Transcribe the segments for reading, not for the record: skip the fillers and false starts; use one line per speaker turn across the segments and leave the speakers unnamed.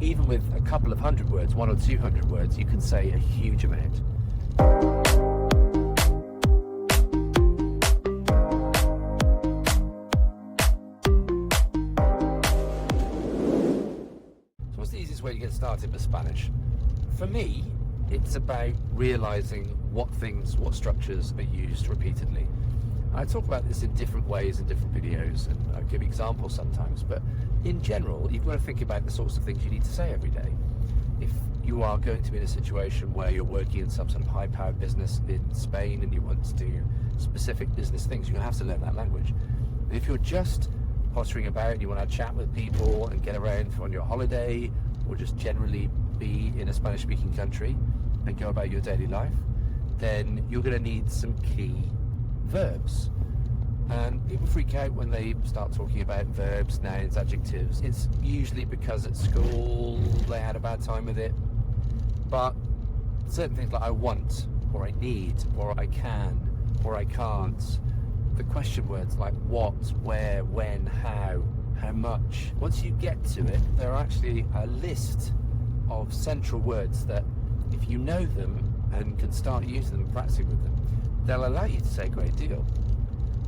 Even with a couple of hundred words, 100 or 200 words, you can say a huge amount. So what's the easiest way to get started with Spanish? For me, it's about realizing what structures are used repeatedly. I talk about this in different ways in different videos, and I give examples sometimes, but in general, you've got to think about the sorts of things you need to say every day. If you are going to be in a situation where you're working in some sort of high-powered business in Spain and you want to do specific business things, you're going to have to learn that language. But if you're just pottering about and you want to chat with people and get around on your holiday, or just generally be in a Spanish-speaking country and go about your daily life, then you're going to need some key verbs. And people freak out when they start talking about verbs, nouns, adjectives. It's usually because at school they had a bad time with it. But certain things like I want, or I need, or I can, or I can't, the question words like what, where, when, how much, once you get to it, there are actually a list of central words that if you know them and can start using them and practicing with them, they'll allow you to say a great deal.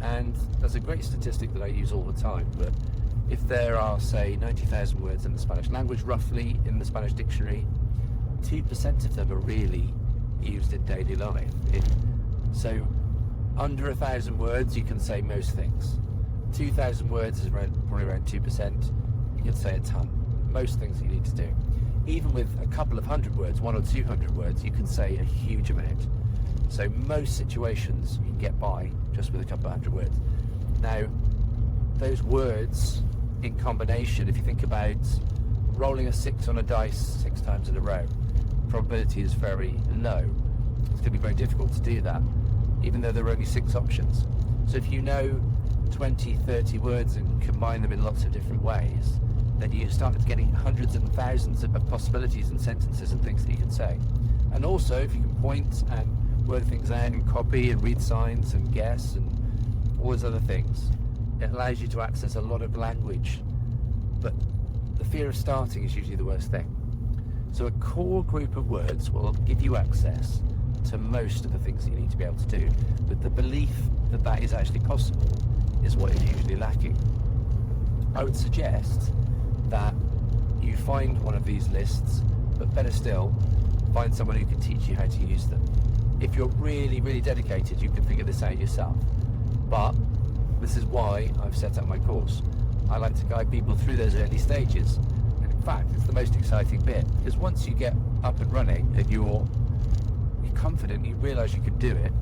And there's a great statistic that I use all the time, but if there are, say, 90,000 words in the Spanish language, roughly, in the Spanish dictionary, 2% of them are really used in daily life. So under 1,000 words, you can say most things. 2,000 words is probably around 2%. You can say a ton. Most things you need to do. Even with a couple of hundred words, 100 or 200 words, you can say a huge amount. So most situations you can get by just with a couple of hundred words. Now, those words in combination, if you think about rolling a 6 on a dice 6 times in a row, probability is very low. It's going to be very difficult to do that, even though there are only 6 options. So if you know 20, 30 words and combine them in lots of different ways, then you start getting hundreds and thousands of possibilities and sentences and things that you can say. And also, if you can point and word things out and copy and read signs and guess and all those other things, it allows you to access a lot of language. But the fear of starting is usually the worst thing. So a core group of words will give you access to most of the things that you need to be able to do. But the belief that that is actually possible is what is usually lacking. I would suggest that you find one of these lists, but better still, find someone who can teach you how to use them. If you're really, really dedicated, you can figure this out yourself. But this is why I've set up my course. I like to guide people through those early stages. And in fact, it's the most exciting bit, because once you get up and running and you're confident, you realise you can do it,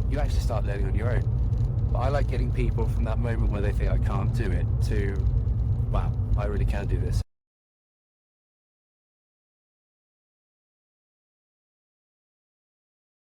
you actually start learning on your own. But I like getting people from that moment where they think I can't do it to, wow, I really can do this.